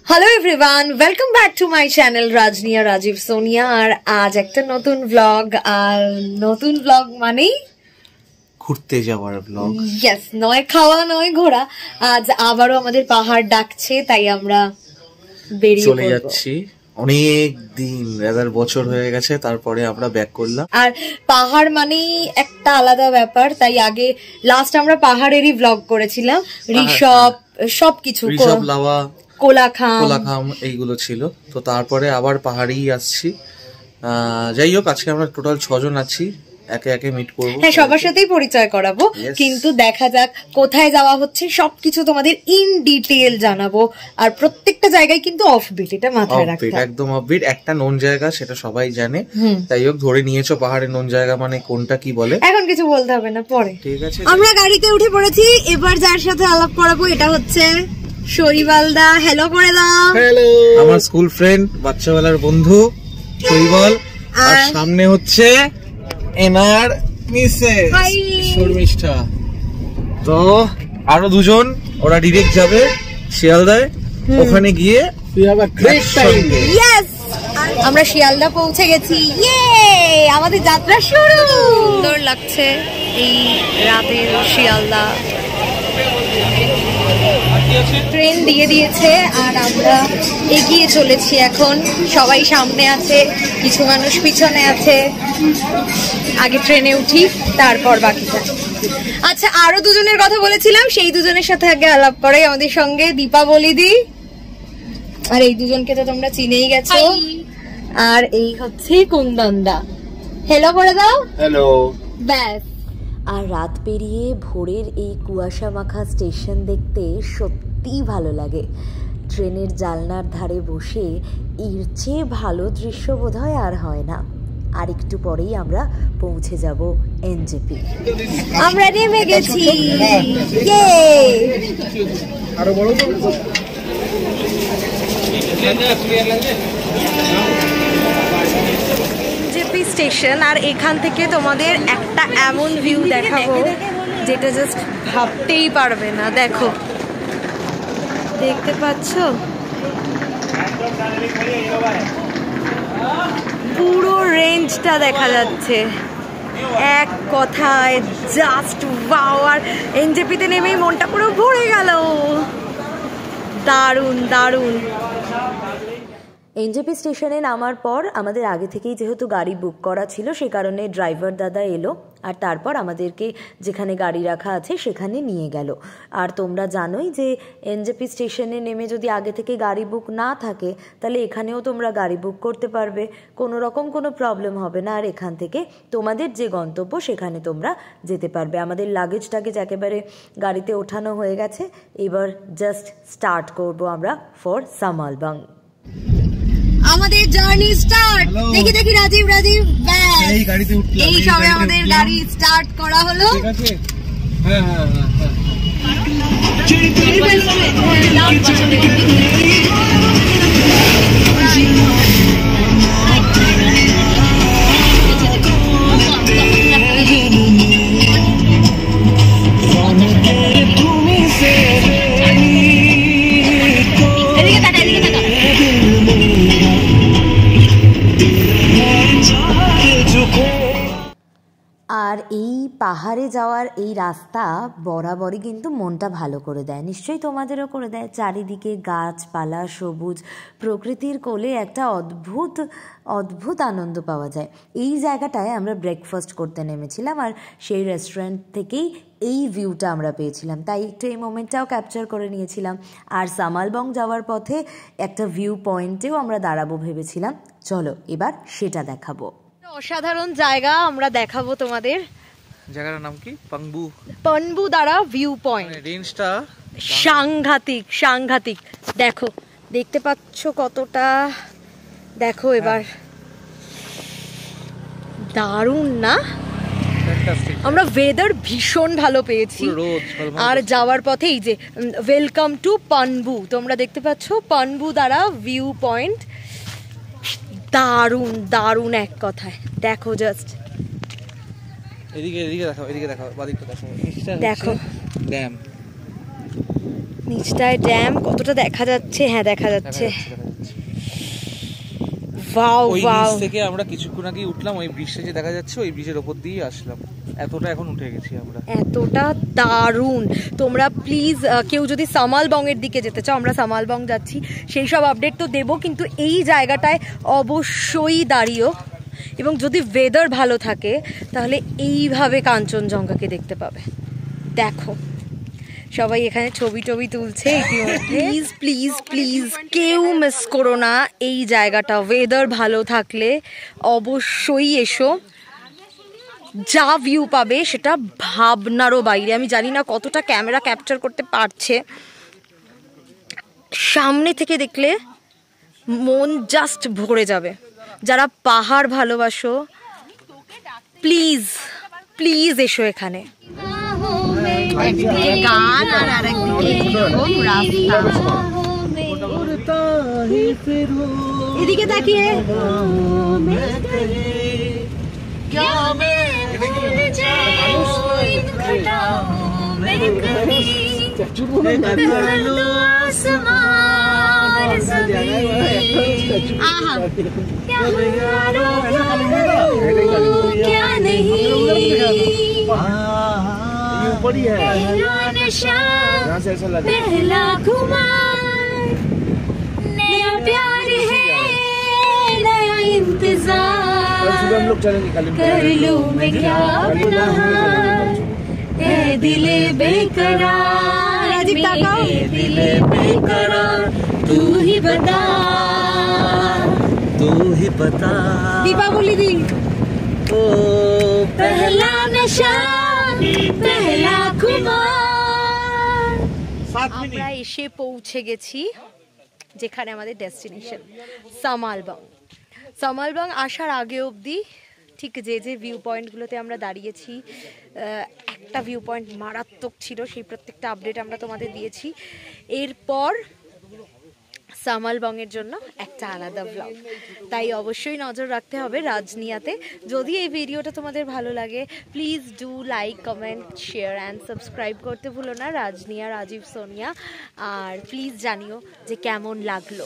Hello everyone, welcome back to my channel রাজনিয়া রাজীব সোনিয়া। আর আজ একটা নতুন ব্লগ, আর নতুন ব্লগ মানেই ঘুরতে যাওয়ার ব্লগ। ইয়েস, নয় খাওয়া নয় ঘোরা। আজ আবারও আমাদের পাহাড় ডাকছে, তাই আমরা বেরিয়ে চলে যাচ্ছি। অনেক দিন, 11 বছর হয়ে গেছে, তারপরে আমরা ব্যাক করলাম। আর পাহাড় মানেই একটা আলাদা ব্যাপার, তাই আগে লাস্ট আমরা পাহাড়েরই ব্লগ করেছিলাম। ঋষভ সবকিছু, ঋষভ লাওয়া, কোলাখাম এইগুলো ছিল। তো তারপরে আবার পাহাড়েই আসছি। যাই হোক, আজকে আমরা টোটাল 6 জন আছি, একে একে মিট করবো। হ্যাঁ, সবার সাথেই পরিচয় করাবো, কিন্তু দেখা যাক কোথায় যাওয়া হচ্ছে সবকিছু তোমাদের ইন ডিটেল জানাবো। আর প্রত্যেকটা জায়গায় কিন্তু অফবিট, এটা মাথায় রাখতে হবে। একদম অফবিট, একটা নোন জায়গা সেটা সবাই জানে। তাই হোক, ধরে নিয়েছো পাহাড়ের নোন জায়গা মানে কোনটা কি বলে, এখন কিছু বলতে হবে না, পরে। ঠিক আছে, আমরা গাড়িতে উঠে পড়েছি। এবার যার সাথে আলাপ করাবো এটা হচ্ছে শৈবালদা। হ্যালো করে দাও। হ্যালো, আমার স্কুল ফ্রেন্ড, বাচ্চাবেলার বন্ধু শৈবাল। আর সামনে হচ্ছে এনার মিসেস শর্মিষ্ঠা। তো আরো দুজন, ওরা ডিরেক্ট যাবে শিয়ালদায়। ওখানে গিয়ে আমরা শিয়ালদা পৌঁছে গেছি। ইয়ে, আমাদের যাত্রা শুরু। সুন্দর লাগছে এই রাতের শিয়ালদা। ট্রেন দিয়ে দিয়েছে আর আমরা এগিয়ে চলেছি এখন। সবাই সামনে আছে, কিছু মানুষ পিছনে আছে। আগে ট্রেনে উঠি, তারপর বাকিটা। আচ্ছা, আরো দুজনের কথা বলেছিলাম, সেই দুজনের সাথে আগে আলাপ করাই। আমাদের সঙ্গে দীপাবলি দি, আর এই দুজনকে তো তোমরা চিনেই গেছো। আর এই হচ্ছে কুন্দনদা। হ্যালো করে দাও। হ্যালো। ব্যাস। আর রাত পেরিয়ে ভোরের এই কুয়াশা মাখা স্টেশন দেখতে সত্যিই ভালো লাগে। ট্রেনের জানলার ধারে বসে এর চেয়ে ভালো দৃশ্য বোধহয় আর হয় না। আর একটু পরেই আমরা পৌঁছে যাব এনজেপি। আমরা নেমে গেছি। এনজেপি স্টেশন, আর এখান থেকে তোমাদের একটা এমন ভিউ দেখাবো যেটা জাস্ট ভাবতেই পারবে না। দেখো, দেখতে পাচ্ছ পুরো রেঞ্জটা দেখা যাচ্ছে। এক কথায় জাস্ট ওয়াও। আর এনজেপিতে নেমেই মনটা পুরো ভরে গেল। দারুণ দারুণ। এনজেপি স্টেশনে নামার পর আমাদের আগে থেকেই যেহেতু গাড়ি বুক করা ছিল, সে কারণে ড্রাইভার দাদা এলো আর তারপর আমাদেরকে যেখানে গাড়ি রাখা আছে সেখানে নিয়ে গেল। আর তোমরা জানোই যে এনজেপি স্টেশনে নেমে যদি আগে থেকে গাড়ি বুক না থাকে, তাহলে এখানেও তোমরা গাড়ি বুক করতে পারবে, কোনো রকম কোনো প্রবলেম হবে না। আর এখান থেকে তোমাদের যে গন্তব্য সেখানে তোমরা যেতে পারবে। আমাদের লাগেজ টাগেজ একেবারে গাড়িতে ওঠানো হয়ে গেছে। এবার জাস্ট স্টার্ট করব আমরা ফর সামালবাং। আমাদের জার্নি স্টার্ট। দেখি দেখি রাজীব রাজীব, ব্যাস এই গাড়িতে উঠলাম। এই সবে আমাদের গাড়ি স্টার্ট করা হলো। ঠিক আছে, হ্যাঁ হ্যাঁ হ্যাঁ। আর এই পাহাড়ে যাওয়ার এই রাস্তা বরাবরই কিন্তু মনটা ভালো করে দেয়, নিশ্চয়ই তোমাদেরও করে দেয়। চারিদিকে গাছপালা, সবুজ, প্রকৃতির কোলে একটা অদ্ভুত অদ্ভুত আনন্দ পাওয়া যায়। এই জায়গাটায় আমরা ব্রেকফাস্ট করতে নেমেছিলাম, আর সেই রেস্টুরেন্ট থেকেই এই ভিউটা আমরা পেয়েছিলাম, তাই একটু এই মোমেন্টটাও ক্যাপচার করে নিয়েছিলাম। আর সামালবং যাওয়ার পথে একটা ভিউ পয়েন্টেও আমরা দাঁড়াবো ভেবেছিলাম। চলো এবার সেটা দেখাবো। অসাধারণ জায়গা আমরা দেখাবো তোমাদের। জায়গাটার নাম কি? পাংবু। পনবু দ্বারা ভিউ পয়েন্ট। রেঞ্জটা সাংঘাতিক সাংঘাতিক। দেখো, দেখতে পাচ্ছ কতটা, দেখো এবার। দারুণ না? আমরা ওয়েদার ভীষণ ভালো পেয়েছি। আর যাওয়ার পথে এই যে ওয়েলকাম টু পনবু, তোমরা দেখতে পাচ্ছ পনবু দ্বারা ভিউ পয়েন্ট। দারুণ দারুণ এক কথায়। দেখো জাস্ট, এদিকে এদিকে দেখাও, এদিকে দেখাও, বাদিকটা দেখাও। দেখো ড্যাম, নিচটায় ড্যাম কতটা দেখা যাচ্ছে? হ্যাঁ দেখা যাচ্ছে। ওয়াও ওই ওয়াও, ব্রিজ থেকে আমরা কিছুক্ষণ আগেই উঠলাম, ওই ব্রিজটা যে দেখা যাচ্ছে ওই ব্রিজের ওপর দিয়েই আসলাম, এতটা এখন উঠে গেছি আমরা। এতটা দারুণ। তোমরা প্লিজ কেউ যদি সামালবংয়ের দিকে যেতে চাও, আমরা সামালবং যাচ্ছি, সেই সব আপডেট তো দেবো, কিন্তু এই জায়গাটায় অবশ্যই দাঁড়িয়েও, এবং যদি ওয়েদার ভালো থাকে তাহলে এইভাবে কাঞ্চনজঙ্ঘাকে দেখতে পাবে। দেখো সবাই এখানে ছবি টবি তুলছে প্লিজ প্লিজ প্লিজ কেউ মিস করো না এই জায়গাটা। ওয়েদার ভালো থাকলে অবশ্যই এসো, যা ভিউ পাবে সেটা ভাবনারও বাইরে। আমি জানি না কতটা ক্যামেরা ক্যাপচার করতে পারছে, সামনে থেকে দেখলে মন জাস্ট ভরে যাবে। যারা পাহাড় ভালোবাসো প্লিজ প্লিজ এসো এখানে। একদিকে গান আর আরেকদিকে এরকম রাস্তা। এদিকে তাকিয়ে पहला खुमार, नया प्यार है, नया इंतजार, कर लूं मैं क्या अपना हाल, ए दिले बेकरार, मेरे दिले बेकरार, तू ही बता, तू ही बता। दीपावली दी ओ पहला नशा, पहला खुमार। আমরা এসে পৌঁছে গেছি যেখানে আমাদের ডেস্টিনেশন সামালবং। সামালবং আসার আগে অবধি ঠিক যে যে ভিউ পয়েন্টগুলোতে আমরা দাঁড়িয়েছি, একটা ভিউ পয়েন্ট মারাত্মক ছিল, সেই প্রত্যেকটা আপডেট আমরা তোমাদের দিয়েছি। এরপর সামালবংয়ের জন্য একটা আলাদা ব্লগ, তাই অবশ্যই নজর রাখতে হবে রাজনিয়াতে। যদি এই ভিডিওটা তোমাদের ভালো লাগে please do like, comment, share and subscribe করতে ভুলো না, রাজনিয়া, রাজীব, সোনিয়া। আর প্লিজ জানিও যে কেমন লাগলো।